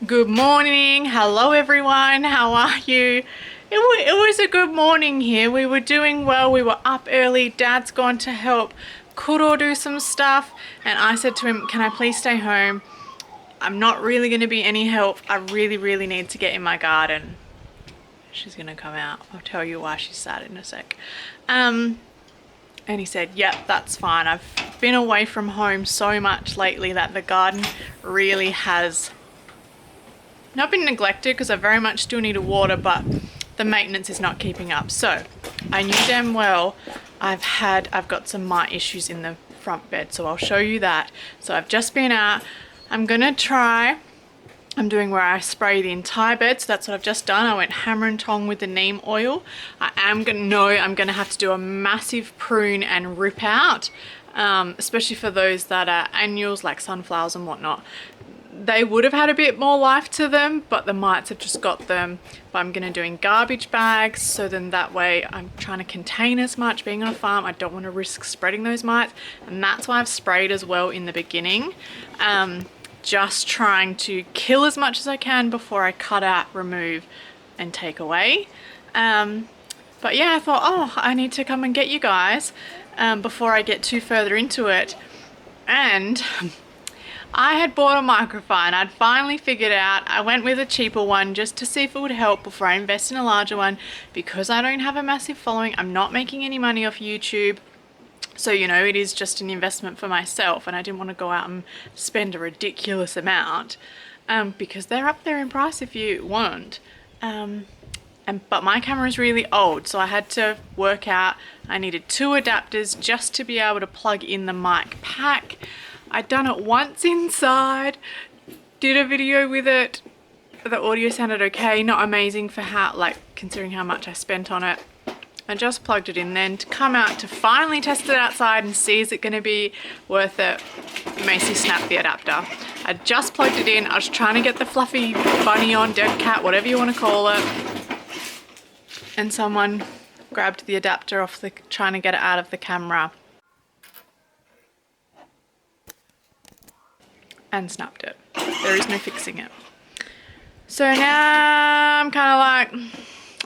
Good morning. Hello everyone. How are you? It was a good morning here. We were doing well. We were up early. Dad's gone to help Kuro do some stuff. And I said to him, can I please stay home? I'm not really going to be any help. I really need to get in my garden. She's going to come out. I'll tell you why she's sad in a sec. And he said, yep, that's fine. I've been away from home so much lately that the garden really has not been neglected, because I very much still need to water, but the maintenance is not keeping up. So I knew damn well I've got some mite issues in the front bed, so I'll show you that. So I've just been out. I'm doing where I spray the entire bed, so that's what I've just done. I went hammer and tong with the neem oil. I'm gonna have to do a massive prune and rip out, especially for those that are annuals like sunflowers and whatnot. They would have had a bit more life to them, but the mites have just got them. But I'm gonna do in garbage bags, so then that way I'm trying to contain as much. Being on a farm, I don't want to risk spreading those mites, and that's why I've sprayed as well in the beginning. Just trying to kill as much as I can before I cut out, remove and take away. But yeah, I thought, oh, I need to come and get you guys before I get too further into it. And I had bought a microphone. I'd finally figured out. I went with a cheaper one just to see if it would help before I invest in a larger one. Because I don't have a massive following, I'm not making any money off YouTube. So, you know, it is just an investment for myself, and I didn't want to go out and spend a ridiculous amount because they're up there in price if you want. But my camera is really old, so I had to work out I needed 2 adapters just to be able to plug in the mic pack. I'd done it once inside, did a video with it. The audio sounded okay, not amazing for how, like, considering how much I spent on it. I just plugged it in then to come out to finally test it outside and see is it going to be worth it. Macy snapped the adapter. I just plugged it in. I was trying to get the fluffy bunny on, dead cat, whatever you want to call it. And someone grabbed the adapter off trying to get it out of the camera. And snapped it. There is no fixing it. So now I'm kind of like,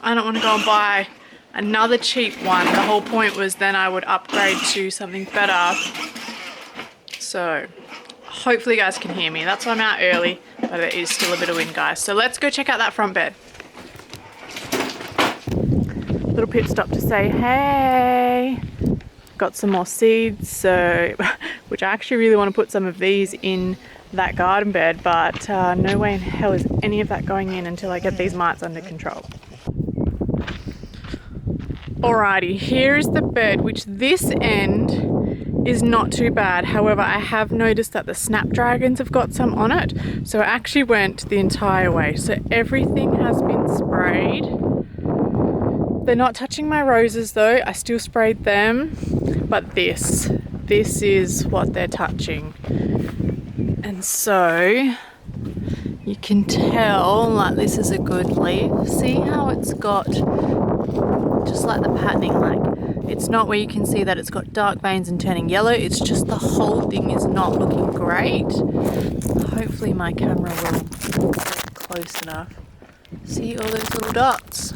I don't want to go and buy another cheap one. The whole point was then I would upgrade to something better. So hopefully you guys can hear me. That's why I'm out early, but there is still a bit of wind, guys. So let's go check out that front bed. Little pit stop to say hey. Got some more seeds, so which I actually really want to put some of these in that garden bed, but no way in hell is any of that going in until I get these mites under control. Alrighty, here is the bed, which this end is not too bad. However, I have noticed that the snapdragons have got some on it, so I actually went the entire way. So everything has been sprayed. They're not touching my roses though. I still sprayed them, but this is what they're touching. And so you can tell, like, this is a good leaf. See how it's got just like the patterning, like it's not where you can see that it's got dark veins and turning yellow. It's just the whole thing is not looking great. Hopefully my camera will get close enough. See all those little dots?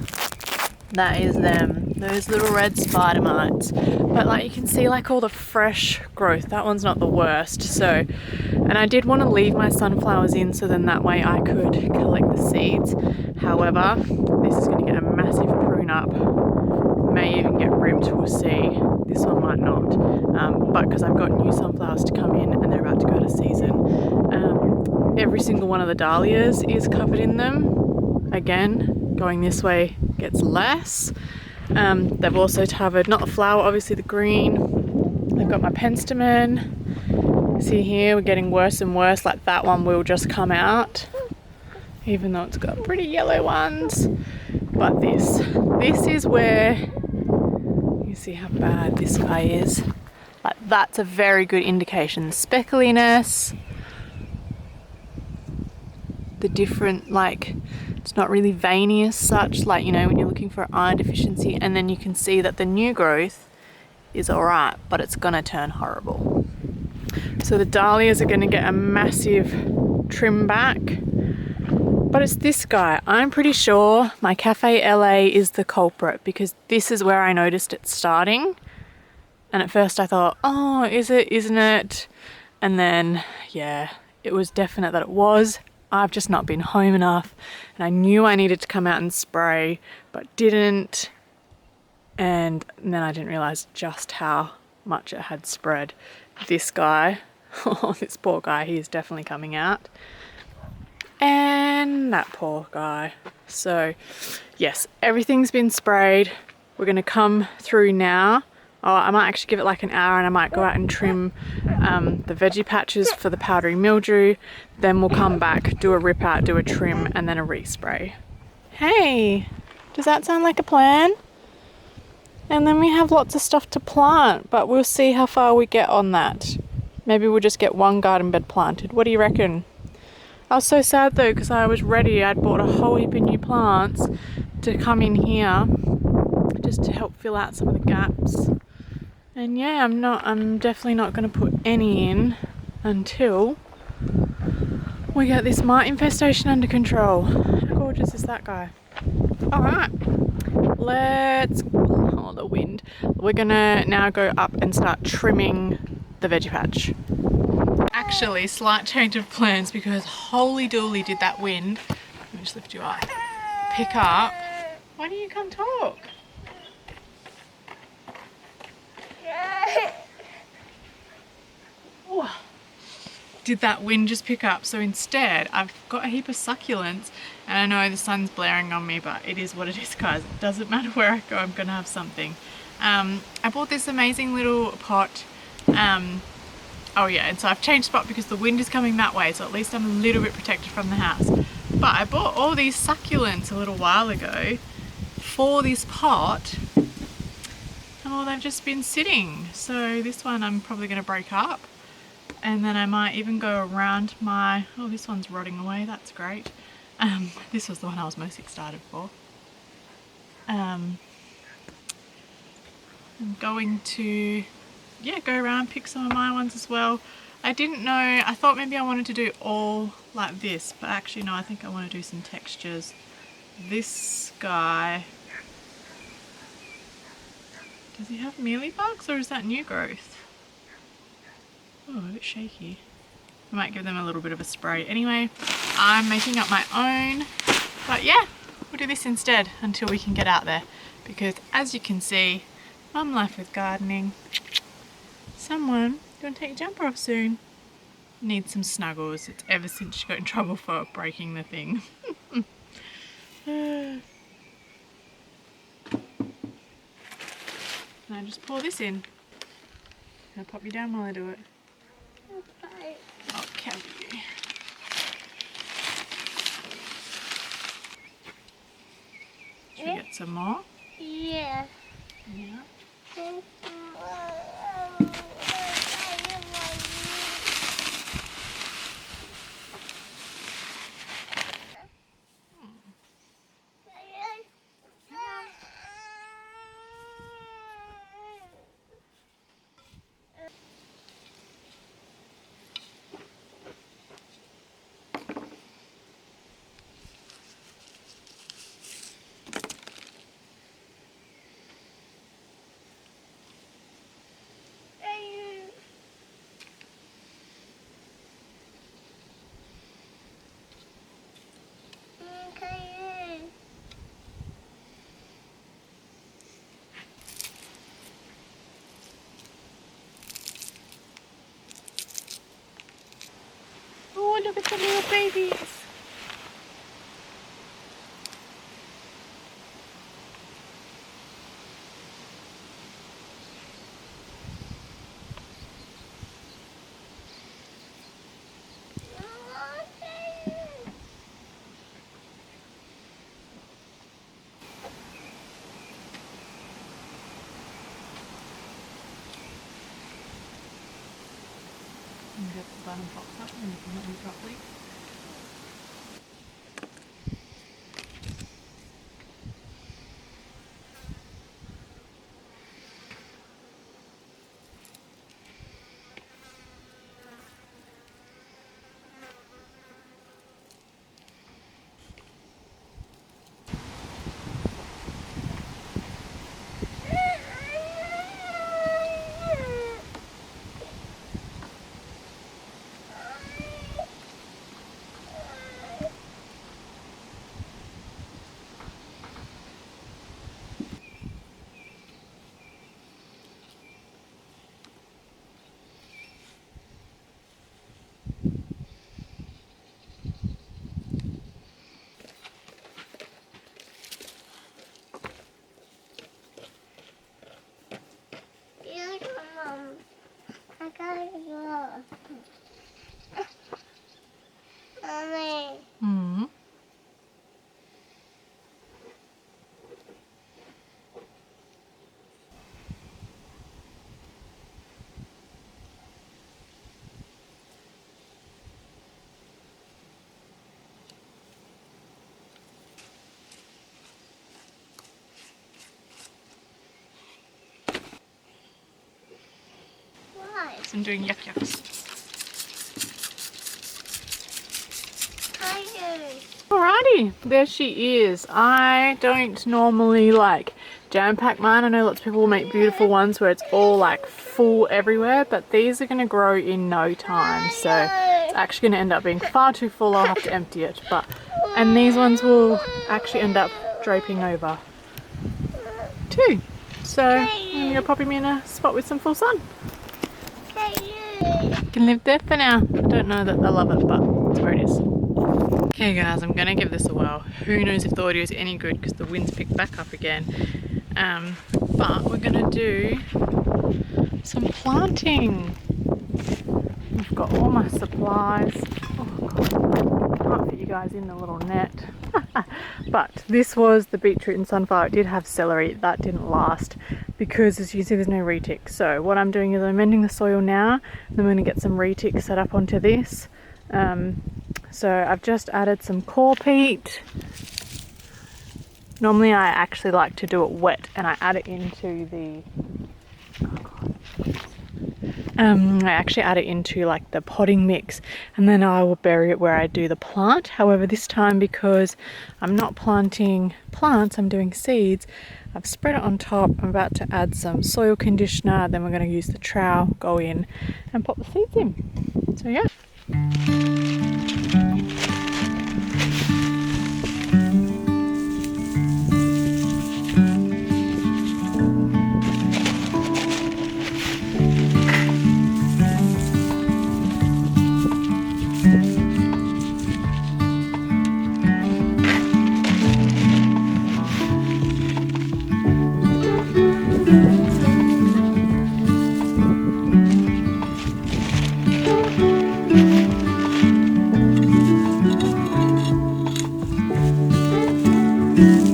That is them, those little red spider mites. But like you can see, like all the fresh growth, that one's not the worst. So, and I did want to leave my sunflowers in so then that way I could collect the seeds. However, this is going to get a massive prune up. May even get ripped, we'll see. This one might not. But because I've got new sunflowers to come in and they're about to go to season. Every single one of the dahlias is covered in them. Again, going this way gets less. They've also covered, not the flower, obviously the green. I've got my penstemon. See here, we're getting worse and worse. Like that one will just come out, even though it's got pretty yellow ones. But this is where you see how bad this guy is. Like that's a very good indication. The speckliness, the different, like, it's not really veiny as such, like, you know, when you're looking for iron deficiency. And then you can see that the new growth is alright, but it's gonna turn horrible. So the dahlias are gonna get a massive trim back. But it's this guy. I'm pretty sure my Cafe LA is the culprit because this is where I noticed it starting. And at first I thought, oh, is it, isn't it? And then, yeah, it was definite that it was. I've just not been home enough. And I knew I needed to come out and spray, but didn't. And then I didn't realise just how much it had spread. This guy, oh, this poor guy, he is definitely coming out. And that poor guy. So, yes, everything's been sprayed. We're going to come through now. Oh, I might actually give it like an hour and I might go out and trim the veggie patches for the powdery mildew. Then we'll come back, do a rip out, do a trim and then a respray. Hey, does that sound like a plan? And then we have lots of stuff to plant, but we'll see how far we get on that. Maybe we'll just get one garden bed planted. What do you reckon? I was so sad though because I was ready. I'd bought a whole heap of new plants to come in here just to help fill out some of the gaps. And yeah, I'm definitely not going to put any in until we get this mite infestation under control. How gorgeous is that guy? Alright, oh, the wind. We're gonna now go up and start trimming the veggie patch. Actually, slight change of plans because holy dooly did that wind, let me just lift you up, pick up. Why don't you come talk? Oh. Did that wind just pick up? So instead I've got a heap of succulents and I know the sun's blaring on me, but it is what it is, guys. It doesn't matter where I go, I'm gonna have something. I bought this amazing little pot. Oh yeah, and so I've changed spot because the wind is coming that way, so at least I'm a little bit protected from the house. But I bought all these succulents a little while ago for this pot, and well, they've just been sitting. So this one I'm probably gonna break up. And then I might even go around my, oh, this one's rotting away, that's great. This was the one I was most excited for. I'm going to, yeah, go around, pick some of my ones as well. I didn't know, I thought maybe I wanted to do all like this, but actually no, I think I want to do some textures. This guy, does he have mealybugs or is that new growth? Oh, a bit shaky. I might give them a little bit of a spray. Anyway, I'm making up my own. But yeah, we'll do this instead until we can get out there. Because as you can see, mum life with gardening. Someone, you want to take your jumper off soon? Needs some snuggles. It's ever since she got in trouble for breaking the thing. Can I just pour this in? Can I pop you down while I do it? I'll cover you. Should we get some more? Yeah. Yeah. Oh, look at the little babies. And get the bottom box up and you can let them properly. yucks and doing yuck yucks. Alrighty, there she is. I don't normally like jam pack mine. I know lots of people make beautiful ones where it's all like full everywhere, but these are going to grow in no time, so it's actually going to end up being far too full. I'll have to empty it, and these ones will actually end up draping over too. So I'm going to go pop him in a spot with some full sun. Can live there for now. I don't know that they'll love it, but that's where it is. Okay guys, I'm going to give this a whirl. Who knows if the audio is any good because the wind's picked back up again. But we're going to do some planting. I've got all my supplies. Oh God, I can't fit you guys in the little net. But this was the beetroot and sunflower. It did have celery. That didn't last because, as you can see, there's no retic. So what I'm doing is I'm amending the soil now. Then I'm going to get some retic set up onto this. So I've just added some coir peat. Normally I actually like to do it wet and I add it into the I actually add it into like the potting mix, and then I will bury it where I do the plant. However, this time, because I'm not planting plants, I'm doing seeds, I've spread it on top. I'm about to add some soil conditioner, then we're going to use the trowel, go in and pop the seeds in. So yeah. Mm-hmm.